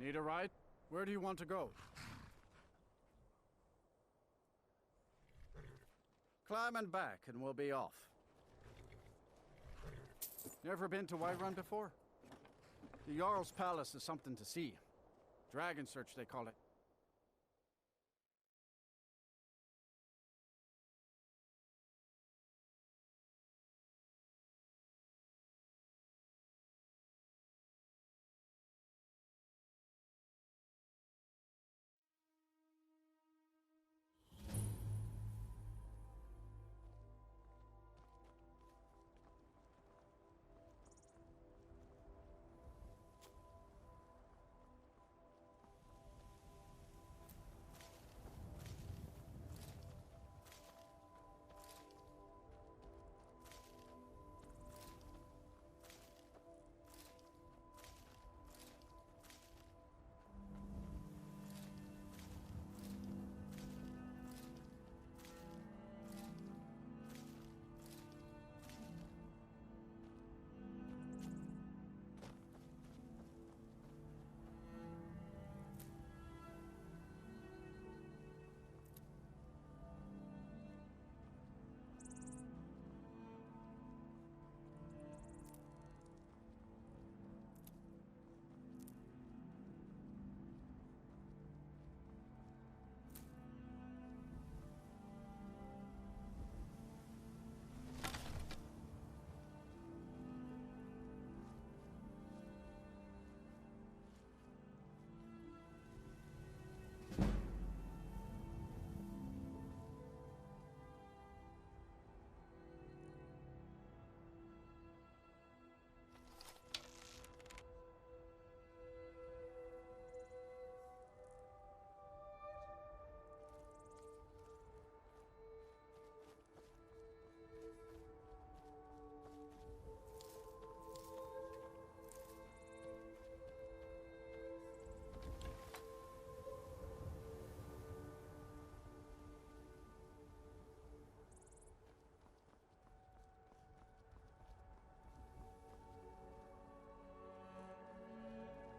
Need a ride? Where do you want to go? Climb and back, and we'll be off. Never been to Whiterun before? The Jarl's Palace is something to see. Dragon Search, they call it.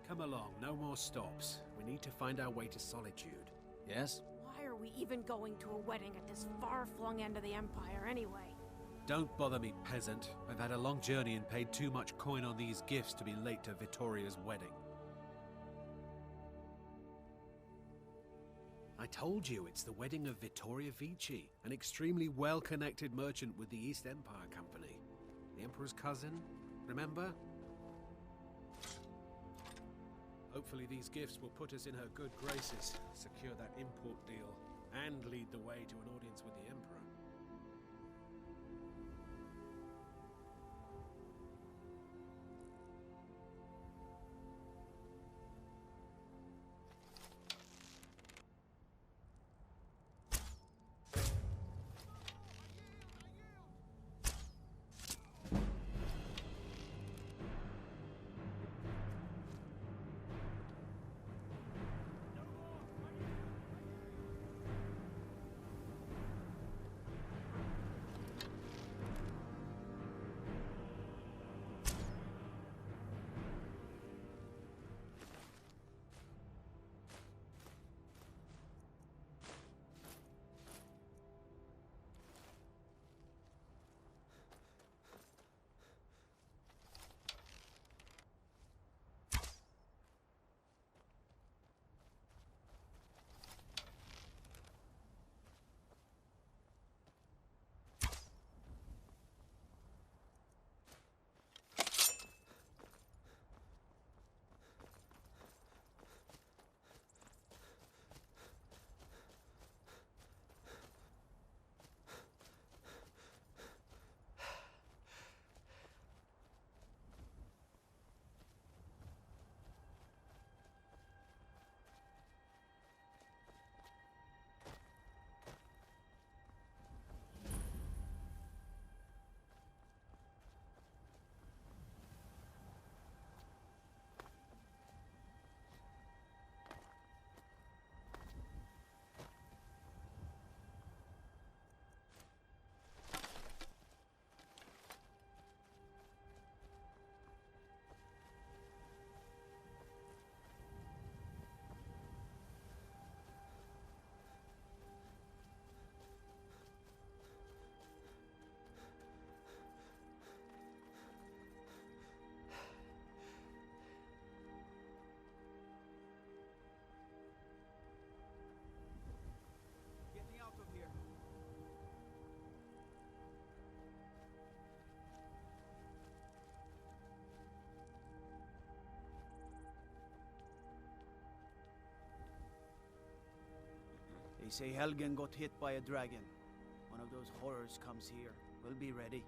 Come along, no more stops. We need to find our way to Solitude. Yes? Why are we even going to a wedding at this far-flung end of the Empire anyway? Don't bother me, peasant. I've had a long journey and paid too much coin on these gifts to be late to Vittoria's wedding. I told you, it's the wedding of Vittoria Vici, an extremely well-connected merchant with the East Empire Company. The Emperor's cousin, remember? Hopefully these gifts will put us in her good graces, secure that import deal, and lead the way to an audience with the Emperor. They say Helgen got hit by a dragon. One of those horrors comes here. We'll be ready.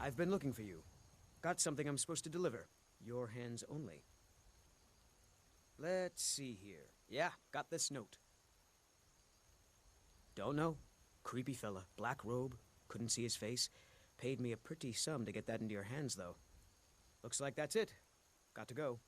I've been looking for you. Got something I'm supposed to deliver. Your hands only. Let's see here. Yeah, got this note. Don't know. Creepy fella. Black robe. Couldn't see his face. Paid me a pretty sum to get that into your hands, though. Looks like that's it. Got to go.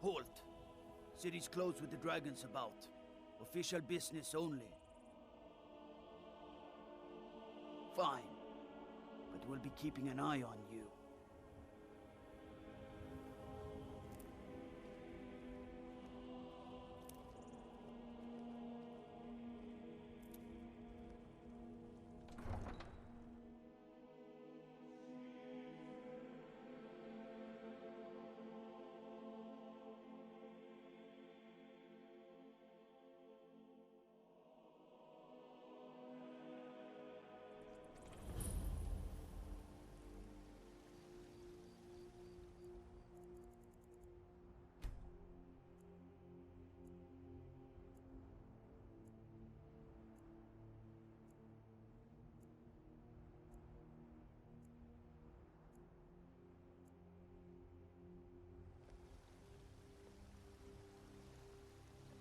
Halt! City's closed with the dragons about. Official business only. Fine. But we'll be keeping an eye on you.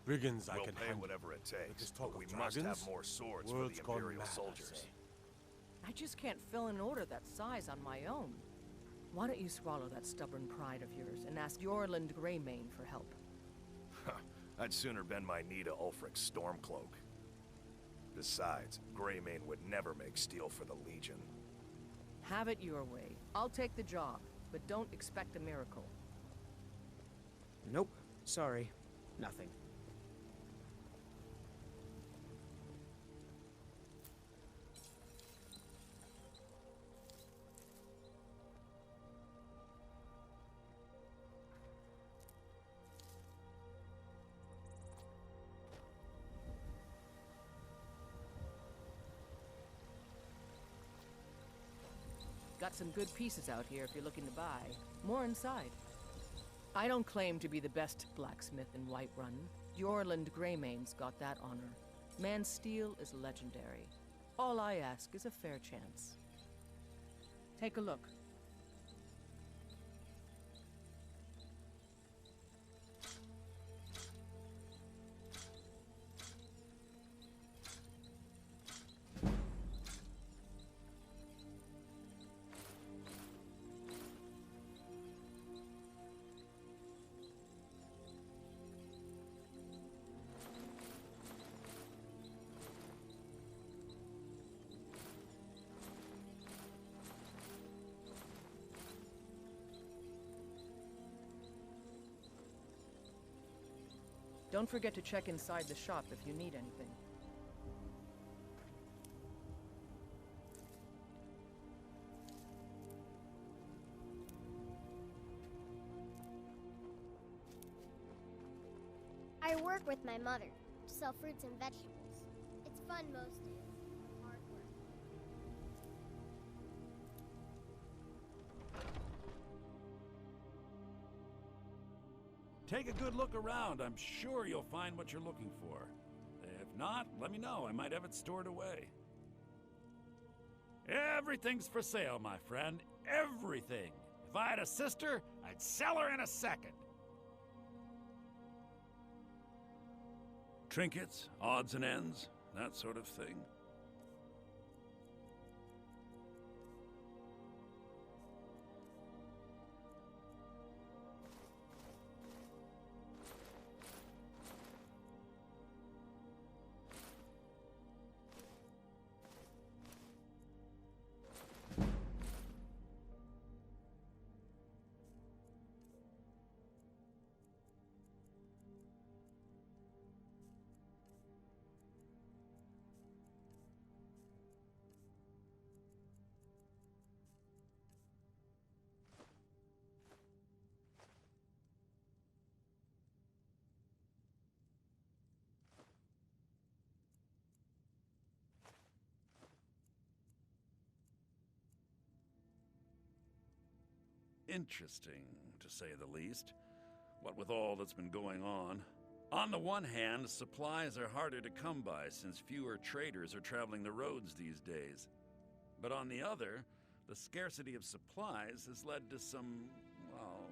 Brigands, I We'll can pay handle. whatever it takes, this talk but we of must have dragons? more swords for World's the gone Imperial mad, I soldiers. say. I just can't fill an order that size on my own. Why don't you swallow that stubborn pride of yours and ask Yorland Greymane for help? I'd sooner bend my knee to Ulfric's Stormcloak. Besides, Greymane would never make steel for the Legion. Have it your way. I'll take the job, but don't expect a miracle. Nope. Sorry. Nothing. Got some good pieces out here if you're looking to buy. More inside. I don't claim to be the best blacksmith in Whiterun. Yorland Greymane's got that honor. Man's steel is legendary. All I ask is a fair chance. Take a look. Don't forget to check inside the shop if you need anything. I work with my mother to sell fruits and vegetables. It's fun most days. Hard work. Take a good look around. I'm sure you'll find what you're looking for. If not, let me know. I might have it stored away. Everything's for sale, my friend. Everything. If I had a sister, I'd sell her in a second. Trinkets, odds and ends, that sort of thing. interesting, to say the least. What with all that's been going on. On the one hand, supplies are harder to come by since fewer traders are traveling the roads these days. But on the other, the scarcity of supplies has led to some, well,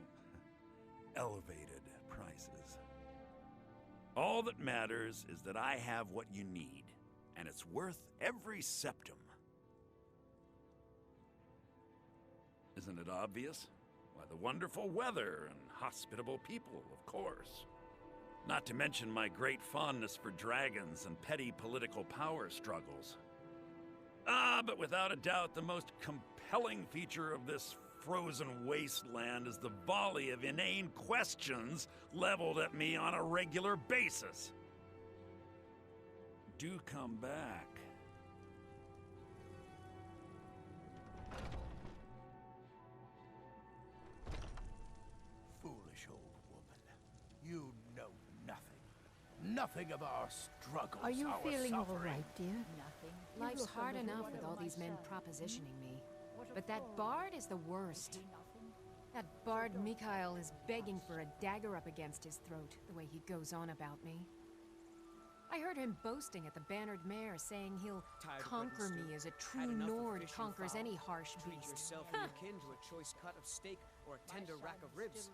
elevated prices. All that matters is that I have what you need, and it's worth every septum. Isn't it obvious? Why, the wonderful weather and hospitable people, of course. Not to mention my great fondness for dragons and petty political power struggles. But without a doubt, the most compelling feature of this frozen wasteland is the volley of inane questions leveled at me on a regular basis. Do come back. Foolish old woman. You know nothing. Nothing of our struggles. Are you our feeling all suffering. right, dear? Life's hard enough with all these men propositioning me. But that bard is the worst. That bard Mikhail is begging for a dagger up against his throat, the way he goes on about me. I heard him boasting at the Bannered Mare, saying he'll conquer me as a true Nord conquers any harsh Treat beast. yourself and your kin to a choice cut of steak or a tender rack of ribs.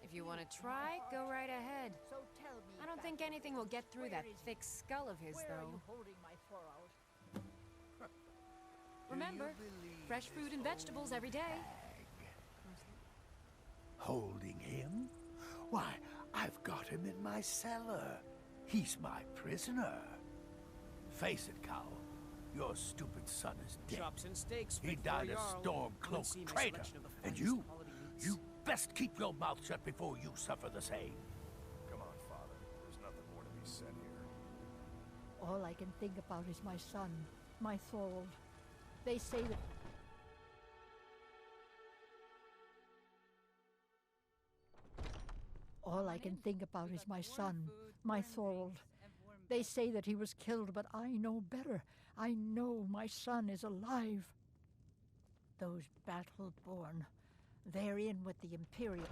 If you want to try, go right ahead. I don't think anything will get through that thick skull of his, though. Remember, fresh fruit and vegetables every day. Holding him? Why, I've got him in my cellar. He's my prisoner. Face it, Cal. Your stupid son is dead. Chops and steaks. He died a storm-cloaked traitor. And you best keep your mouth shut before you suffer the same. Come on, Father. There's nothing more to be said here. All I can think about is my son, my Thorold. They say that... All I can think about is my son, my Thorold. They say that he was killed, but I know better. I know my son is alive. Those battle-born, they're in with the Imperial.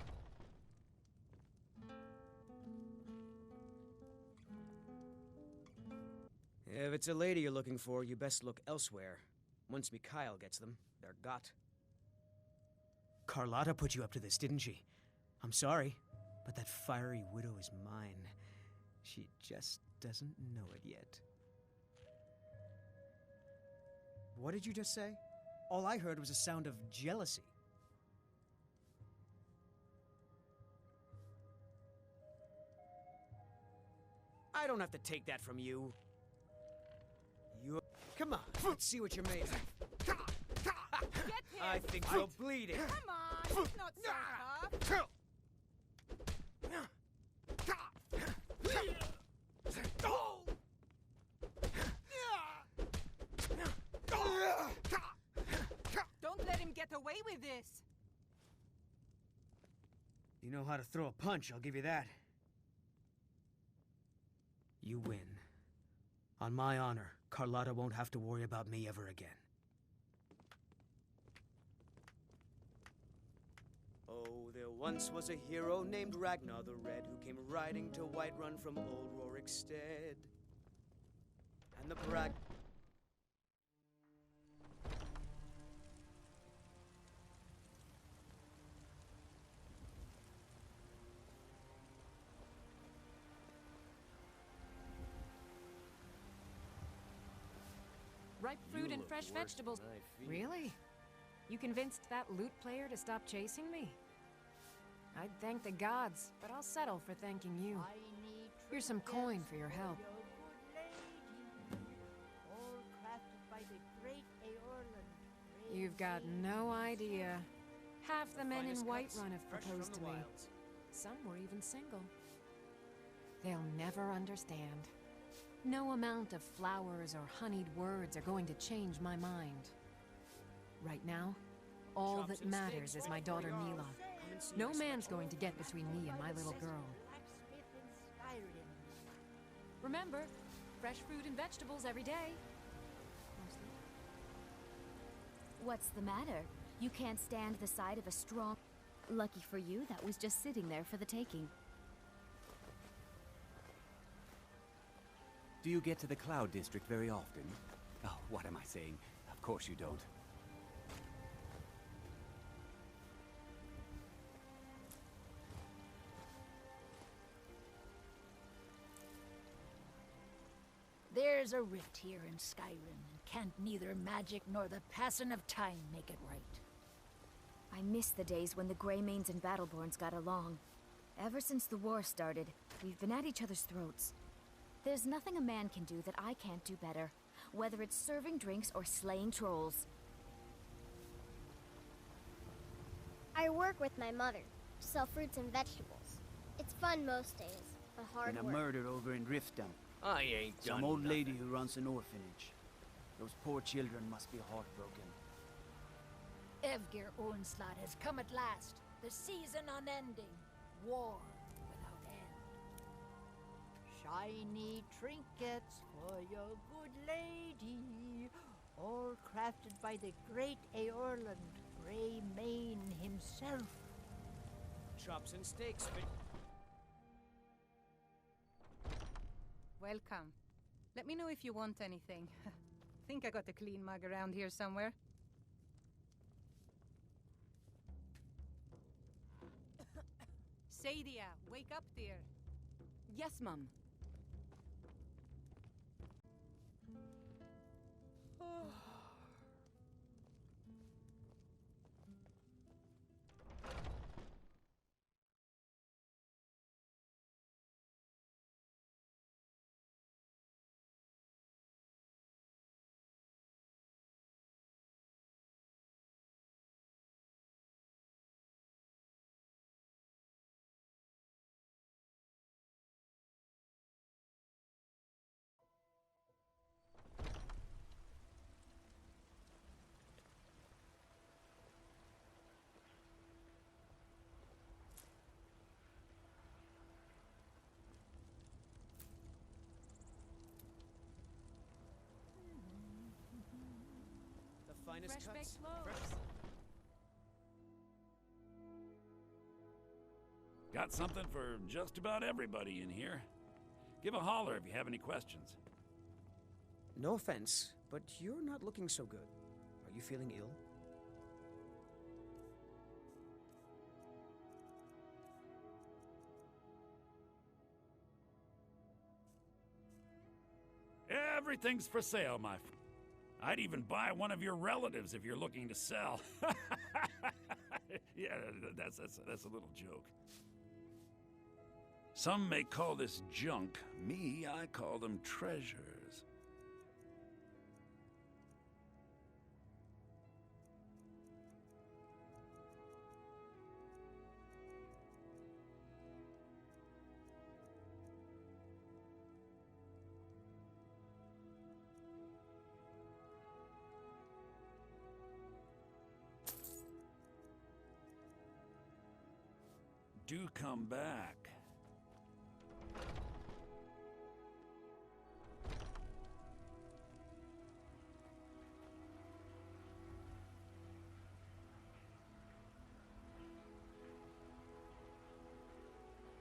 If it's a lady you're looking for, you best look elsewhere. Once Mikhail gets them, they're got. Carlotta put you up to this, didn't she? I'm sorry, but that fiery widow is mine. She just doesn't know it yet. What did you just say? All I heard was a sound of jealousy. I don't have to take that from you. Come on, let's see what you're made of. I think you're bleeding. Come on, it's not so tough. Don't let him get away with this. You know how to throw a punch, I'll give you that. You win. On my honor, Carlotta won't have to worry about me ever again. Oh, there once was a hero named Ragnar the Red who came riding to Whiterun from old Rorikstead. And the brag... Ripe fruit and fresh vegetables. Really? You convinced that loot player to stop chasing me? I'd thank the gods, but I'll settle for thanking you. Here's some coin for your help. You've got no idea. Half the men in Whiterun have proposed to me. Some were even single. They'll never understand. No amount of flowers or honeyed words are going to change my mind. Right now, all that matters is my daughter Mila. No man's going to get between me and my little girl. Remember, fresh fruit and vegetables every day. What's the matter? You can't stand the sight of a strong... Lucky for you, that was just sitting there for the taking. Do you get to the Cloud District very often? Oh, what am I saying? Of course you don't. There's a rift here in Skyrim, and can't neither magic nor the passing of time make it right. I miss the days when the Greymanes and Battleborns got along. Ever since the war started, we've been at each other's throats. There's nothing a man can do that I can't do better, whether it's serving drinks or slaying trolls. I work with my mother, sell fruits and vegetables. It's fun most days, but hard And a work. murder over in Riften. I ain't done Some old nothing. lady who runs an orphanage. Those poor children must be heartbroken. Evgir Onslaught has come at last. The season unending. War without end. Shiny trinkets for your good lady, all crafted by the great Eorland, Greymane himself. Chops and steaks fit. Welcome. Let me know if you want anything. Think I got a clean mug around here somewhere. Sadia, wake up, dear. Yes, Mum. The finest Fresh cuts. baked loaves. Fresh. Got something for just about everybody in here. Give a holler if you have any questions. No offense, but you're not looking so good. Are you feeling ill? Everything's for sale, my friend. I'd even buy one of your relatives if you're looking to sell. Yeah, that's a little joke. Some may call this junk. Me, I call them treasures. Do come back.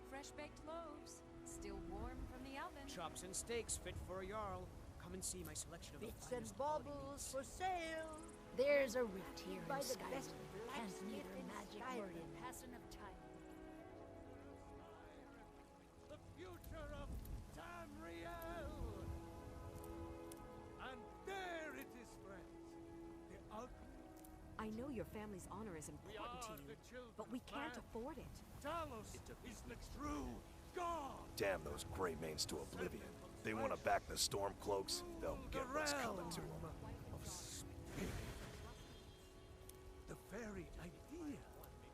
Fresh baked loaves, still warm from the oven. Chops and steaks fit for a Jarl. Come and see my selection of Bits the and finest quality baubles meats. for sale. There's a rift here By in the Skyrim. best Can't blacksmith neither in magic Skyrim. nor the passing of time. The future of Tamriel! And there it is, friends. The ultimate. I know your family's honor is important to you, but we can't afford it. Talos is the true God! Damn those Greymanes to oblivion. They want to back the Stormcloaks, they'll get what's coming to them. Of spirit. The very idea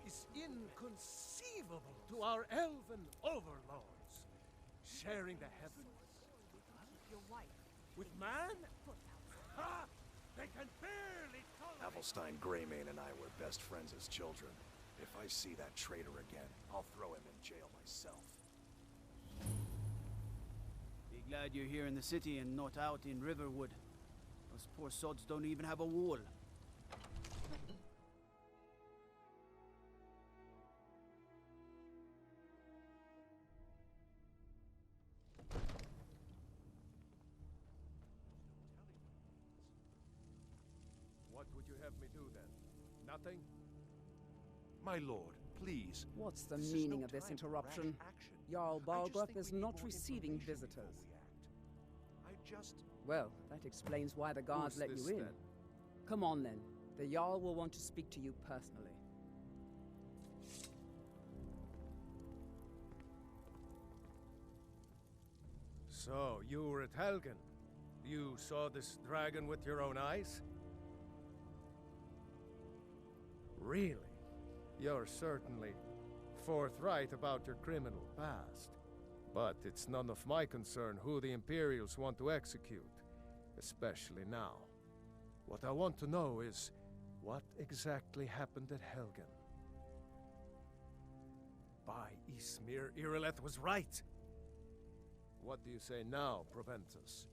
is inconceivable to our elven overlords. Sharing the heavens Your wife. with man? Ha! They can barely tolerate. Avelstein Greymane and I were best friends as children. If I see that traitor again, I'll throw him in jail myself. Be glad you're here in the city and not out in Riverwood. Those poor sods don't even have a wall. Nothing? My lord, please. What's the This is meaning no of this time for interruption? rash action. Jarl I just Balgruth think is we need not more receiving information visitors. before we act. I just... Well, that explains why the guards Who's let this, you in. then? Come on, then. The Jarl will want to speak to you personally. So, you were at Helgen. You saw this dragon with your own eyes? Really? You're certainly forthright about your criminal past. But it's none of my concern who the Imperials want to execute, especially now. What I want to know is, what exactly happened at Helgen? By Ysmir, Irileth was right! What do you say now, Proventus?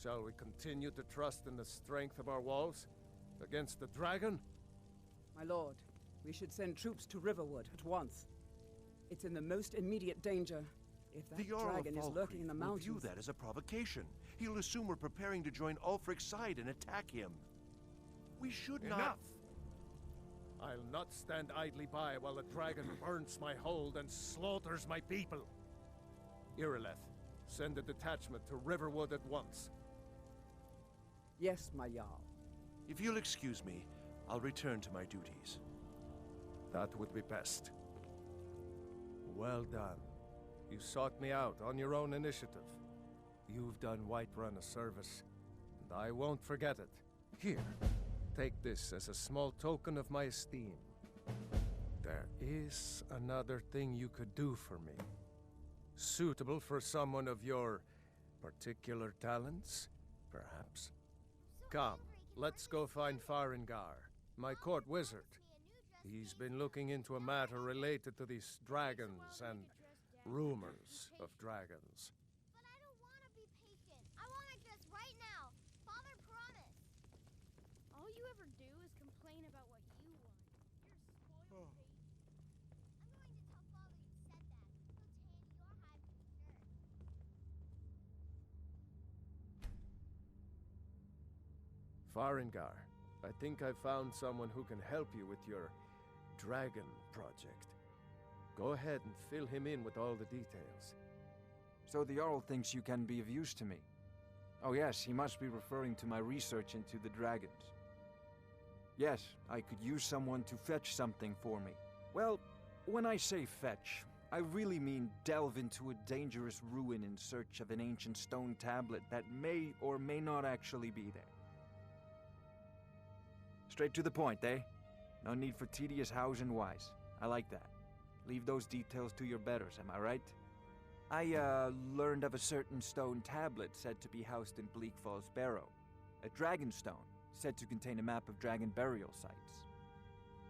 Shall we continue to trust in the strength of our walls against the dragon? My lord, we should send troops to Riverwood at once. It's in the most immediate danger. If that The Jarl dragon of is lurking in the Falkreath mountains... will view that as a provocation. He'll assume we're preparing to join Ulfric's side and attack him. We should not... Enough! I'll not stand idly by while the dragon burns my hold and slaughters my people. Irileth, send a detachment to Riverwood at once. Yes, my Jarl. If you'll excuse me, I'll return to my duties. That would be best. Well done. You sought me out on your own initiative. You've done Whiterun a service, and I won't forget it. Here, take this as a small token of my esteem. There is another thing you could do for me. Suitable for someone of your particular talents, perhaps? Come, let's go find Farengar, my court wizard. He's been looking into a matter related to these dragons and rumors of dragons. But I don't want to be patient. I want to just right now. Father promised. All you ever do is complain about what you want. You're spoiled, baby. I'm going to tell Father you said that. He'll tan your hide for sure. Farengar, I think I found someone who can help you with your dragon project. Go ahead and fill him in with all the details. So the Jarl thinks you can be of use to me. Oh yes, he must be referring to my research into the dragons. Yes, I could use someone to fetch something for me. Well, when I say fetch, I really mean delve into a dangerous ruin in search of an ancient stone tablet that may or may not actually be there. Straight to the point, eh? No need for tedious hows and whys. I like that. Leave those details to your betters, am I right? I, learned of a certain stone tablet said to be housed in Bleak Falls Barrow. A dragon stone, said to contain a map of dragon burial sites.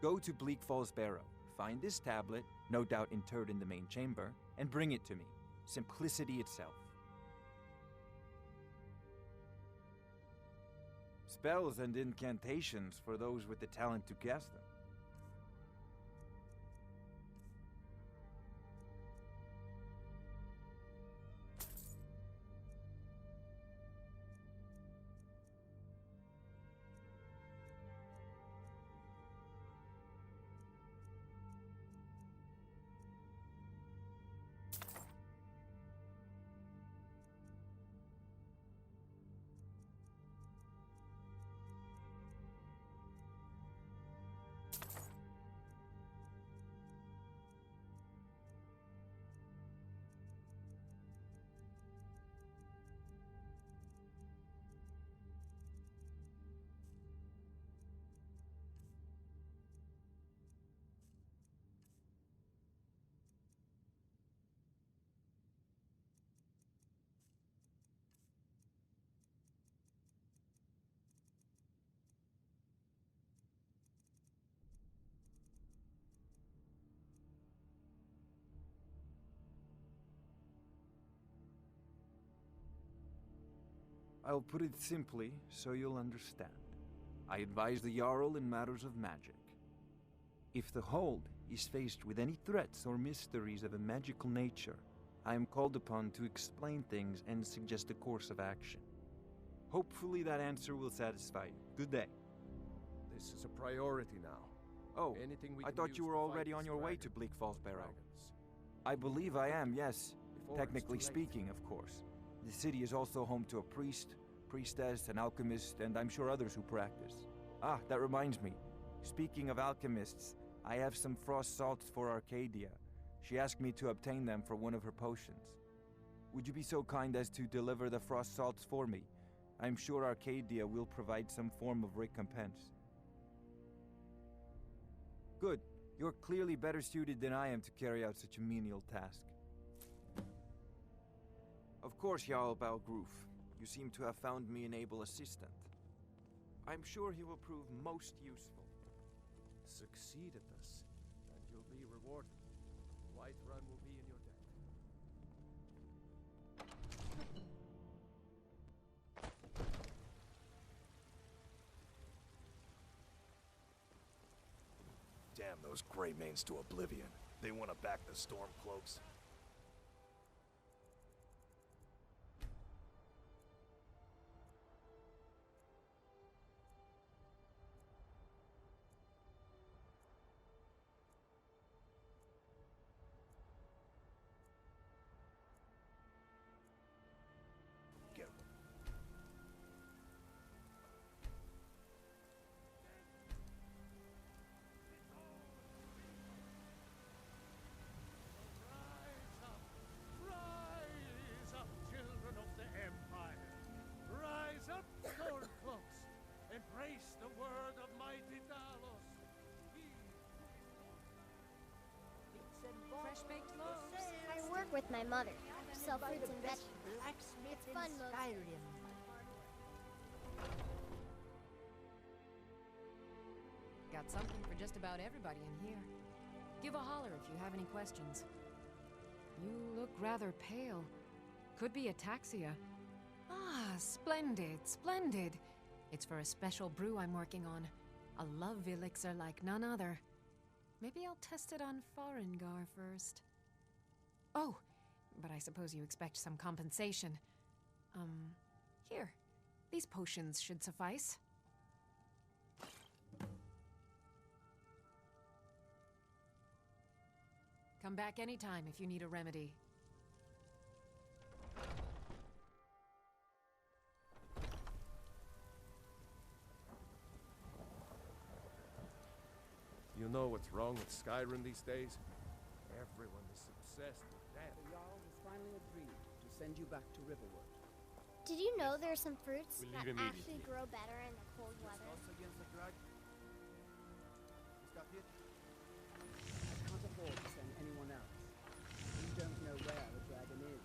Go to Bleak Falls Barrow, find this tablet, no doubt interred in the main chamber, and bring it to me. Simplicity itself. Spells and incantations for those with the talent to cast them. I'll put it simply so you'll understand. I advise the Jarl in matters of magic. If the Hold is faced with any threats or mysteries of a magical nature, I am called upon to explain things and suggest a course of action. Hopefully that answer will satisfy you. Good day. This is a priority now. Oh, Anything we I can thought use you were to fight already this on your way to dragon, Bleak Falls or Barrow. dragons. I believe I am, yes. Before it's Technically too late. speaking, of course. The city is also home to a priest, priestess, an alchemist, and I'm sure others who practice. Ah, that reminds me. Speaking of alchemists, I have some frost salts for Arcadia. She asked me to obtain them for one of her potions. Would you be so kind as to deliver the frost salts for me? I'm sure Arcadia will provide some form of recompense. Good. You're clearly better suited than I am to carry out such a menial task. Of course, Jarl Balgroof. You seem to have found me an able assistant. I'm sure he will prove most useful. Succeed at this, and you'll be rewarded. Whiterun will be in your debt. Damn those Greymanes to oblivion. They want to back the Stormcloaks. Get Rise up, children of the Empire! Rise up, Stormcloaks! Embrace the word of mighty Talos! Fresh-baked loaves. I work with my mother. Sell fruits and vegetables. Blacksmith It's in fun mostly. Skyrim. Got something for just about everybody in here. Give a holler if you have any questions. You look rather pale. Could be ataxia. Ah, splendid, splendid. It's for a special brew I'm working on. A love elixir like none other. Maybe I'll test it on Farengar first. Oh, but I suppose you expect some compensation. Here. These potions should suffice. Come back anytime if you need a remedy. You know what's wrong with Skyrim these days? Everyone is obsessed with that. The Jarl has finally agreed to send you back to Riverwood. Did you know there are some fruits We that leave actually immediately. grow better in the cold weather? I can't afford to send anyone else. We don't know where the dragon is.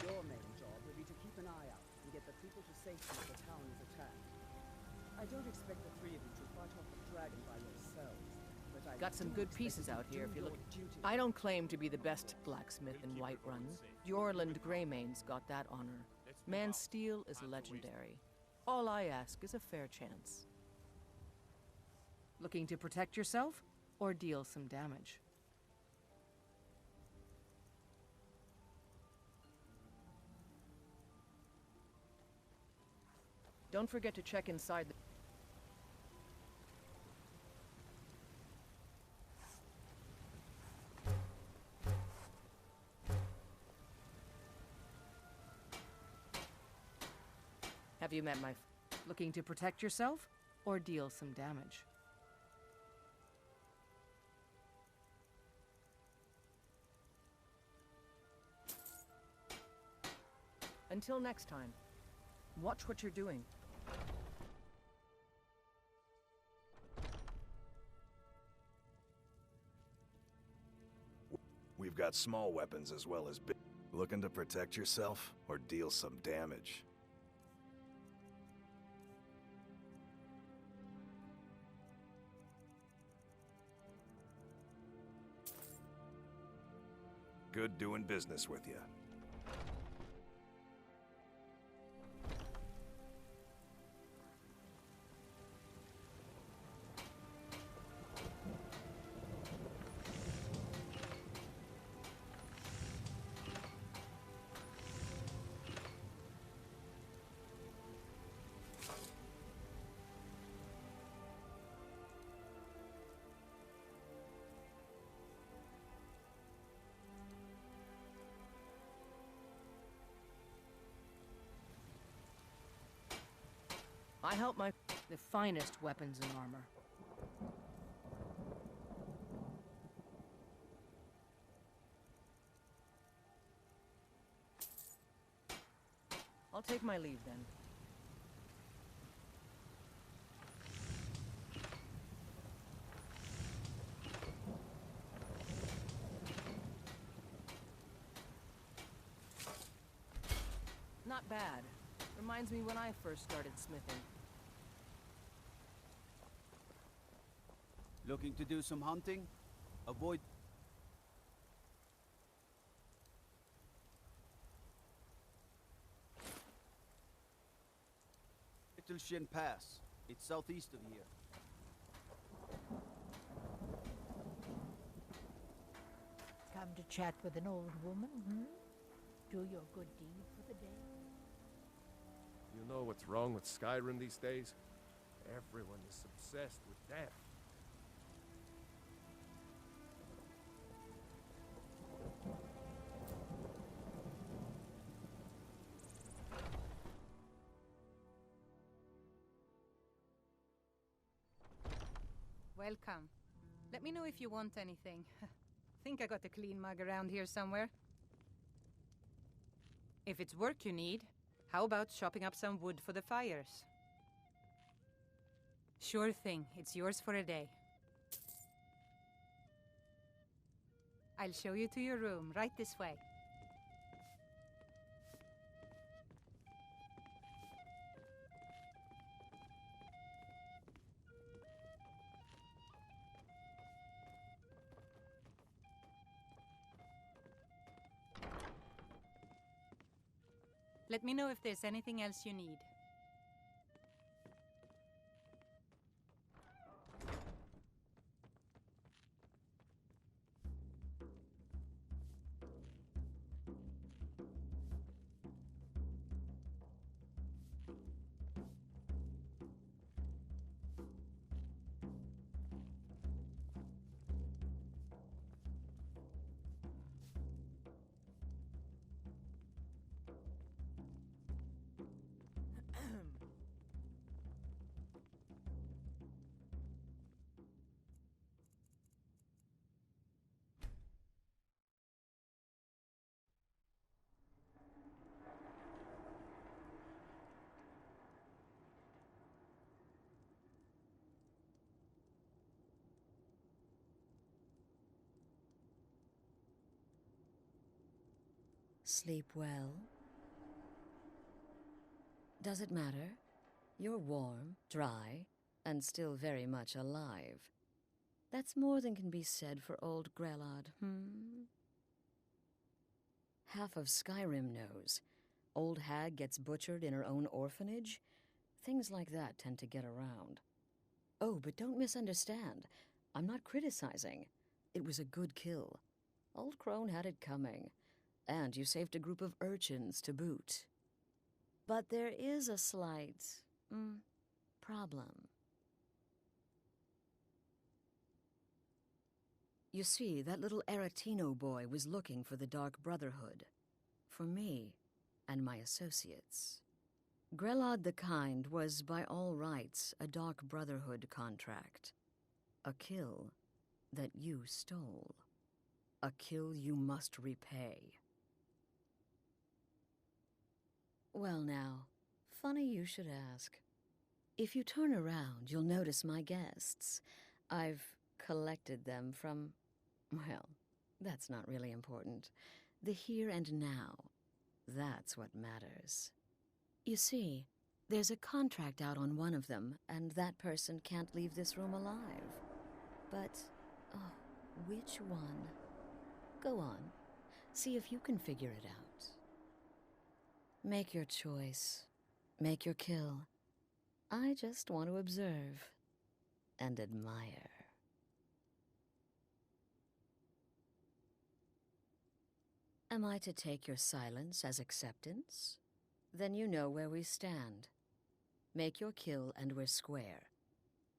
Your main job will be to keep an eye out and get the people to safety if the town is attacked. I don't expect the three of you to fight off the dragon by yourselves, but I Got some do good expect pieces you to out here do if you look. your duty. I don't claim to be the best blacksmith in Whiterun. Jorland Greymane's got that honor. Man's steel is legendary. All I ask is a fair chance. Looking to protect yourself or deal some damage? Don't forget to check inside the... Have you met my... Looking to protect yourself or deal some damage? Until next time, watch what you're doing. We've got small weapons as well as big. Looking to protect yourself or deal some damage? Good doing business with you. I help my... the finest weapons and armor. I'll take my leave then. Not bad. Reminds me when I first started smithing. Looking to do some hunting? Avoid... Little Shin Pass. It's southeast of here. Come to chat with an old woman, hmm? Do your good deed for the day. You know what's wrong with Skyrim these days? Everyone is obsessed with death. Welcome. Let me know if you want anything. Think I got a clean mug around here somewhere. If it's work you need, how about chopping up some wood for the fires? Sure thing. It's yours for a day. I'll show you to your room, right this way. Let me know if there's anything else you need. Sleep well? Does it matter? You're warm, dry, and still very much alive. That's more than can be said for old Grelod, Half of Skyrim knows. Old hag gets butchered in her own orphanage. Things like that tend to get around. Oh, but don't misunderstand. I'm not criticizing. It was a good kill. Old Crone had it coming. And you saved a group of urchins to boot. But there is a slight, problem. You see, that little Aretino boy was looking for the Dark Brotherhood. For me and my associates. Grelod the Kind was, by all rights, a Dark Brotherhood contract. A kill that you stole. A kill you must repay. Well now, funny you should ask. If you turn around, you'll notice my guests. I've collected them from, well, that's not really important. The here and now, that's what matters. You see, there's a contract out on one of them, and that person can't leave this room alive. But, oh, which one? Go on, see if you can figure it out. Make your choice. Make your kill. I just want to observe and admire. Am I to take your silence as acceptance? Then you know where we stand. Make your kill and we're square.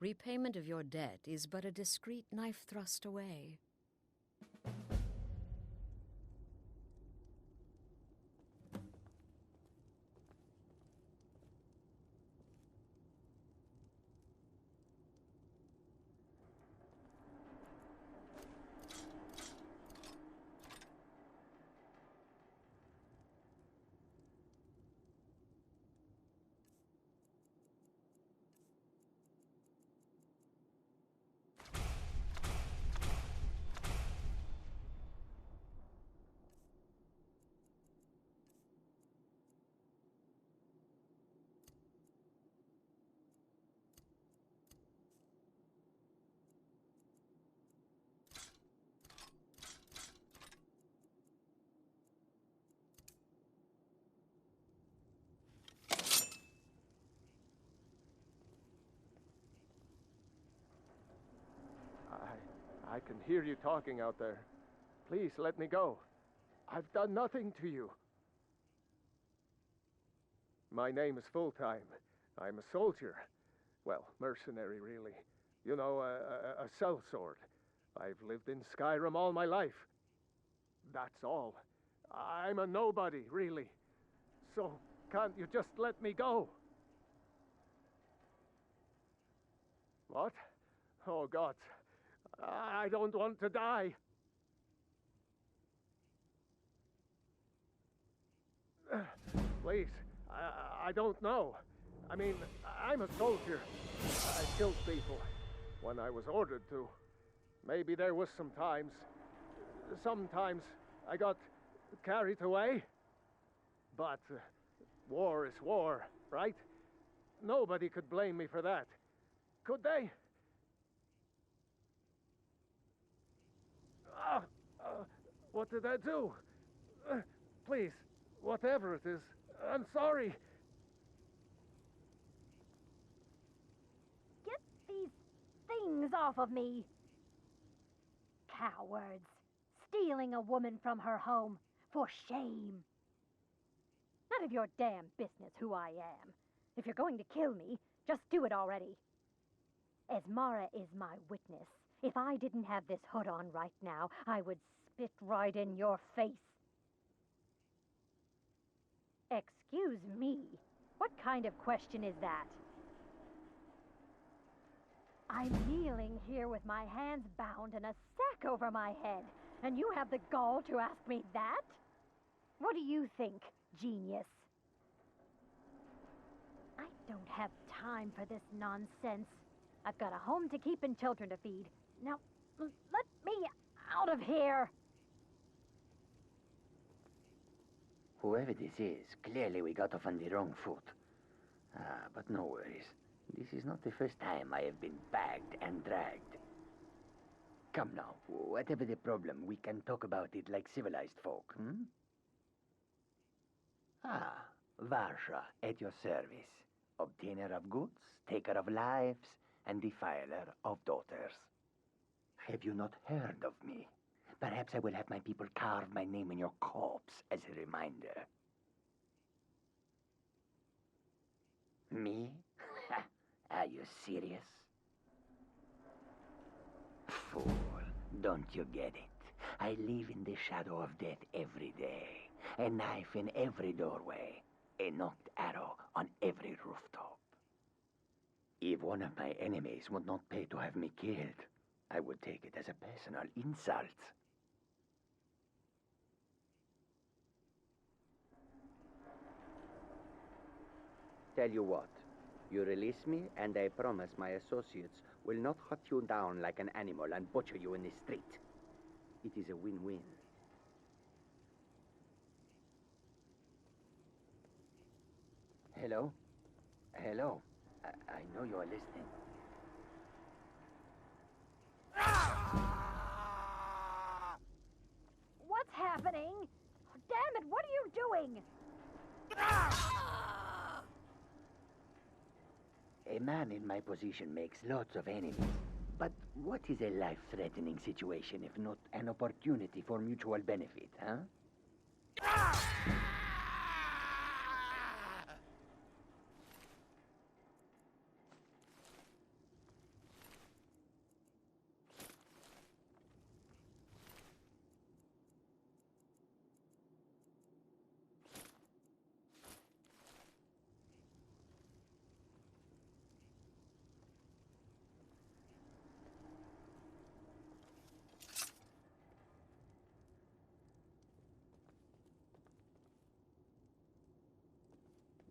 Repayment of your debt is but a discreet knife thrust away. can hear you talking out there. Please let me go. I've done nothing to you. My name is Full-Time. I'm a soldier. Well, mercenary, really. You know, a sellsword. I've lived in Skyrim all my life. That's all. I'm a nobody, really. So, can't you just let me go? What? Oh, God. I don't want to die. Please, I don't know. I mean, I'm a soldier. I killed people when I was ordered to. Maybe there was sometimes I got carried away. But war is war, right? Nobody could blame me for that. Could they? What did I do? Please, whatever it is, I'm sorry. Get these things off of me. Cowards. Stealing a woman from her home. For shame. None of your damn business who I am. If you're going to kill me, just do it already. Esmara is my witness. If I didn't have this hood on right now, I would spit right in your face. Excuse me. What kind of question is that? I'm kneeling here with my hands bound and a sack over my head, and you have the gall to ask me that? What do you think, genius? I don't have time for this nonsense. I've got a home to keep and children to feed. Now, let me out of here! Whoever this is, clearly we got off on the wrong foot. But no worries. This is not the first time I have been bagged and dragged. Come now, whatever the problem, we can talk about it like civilized folk, hmm? Varsha, at your service. Obtainer of goods, taker of lives, and defiler of daughters. Have you not heard of me? Perhaps I will have my people carve my name in your corpse as a reminder. Me? Are you serious? Fool, don't you get it? I live in the shadow of death every day. A knife in every doorway. A knocked arrow on every rooftop. If one of my enemies would not pay to have me killed, I would take it as a personal insult. Tell you what, you release me, and I promise my associates will not hunt you down like an animal and butcher you in the street. It is a win-win. Hello? Hello? I know you're listening. What's happening? Oh, damn it, what are you doing? A man in my position makes lots of enemies. But what is a life-threatening situation if not an opportunity for mutual benefit, huh?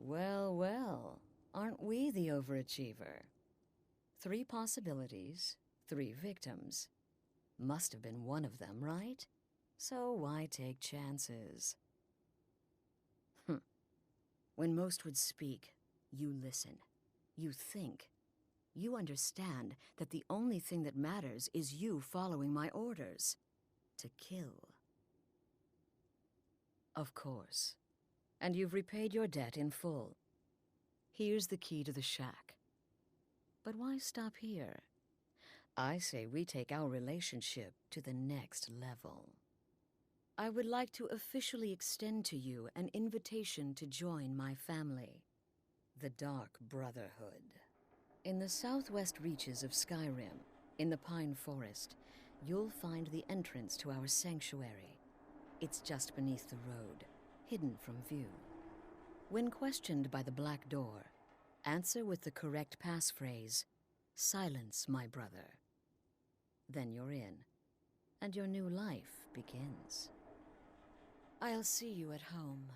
Well, well, aren't we the overachiever? 3 possibilities, 3 victims. Must have been one of them, right? So why take chances? When most would speak, you listen. You think. You understand that the only thing that matters is you following my orders. To kill. Of course. And you've repaid your debt in full. Here's the key to the shack. But why stop here? I say we take our relationship to the next level. I would like to officially extend to you an invitation to join my family, the Dark Brotherhood. In the southwest reaches of Skyrim, in the Pine Forest, you'll find the entrance to our sanctuary. It's just beneath the road, hidden from view. When questioned by the Black Door, answer with the correct passphrase, "Silence, my brother." Then you're in, and your new life begins. I'll see you at home.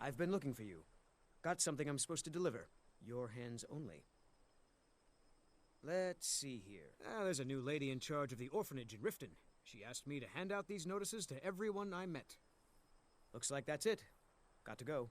I've been looking for you. Got something I'm supposed to deliver. Your hands only. Let's see here. There's a new lady in charge of the orphanage in Riften. She asked me to hand out these notices to everyone I met. Looks like that's it. Got to go.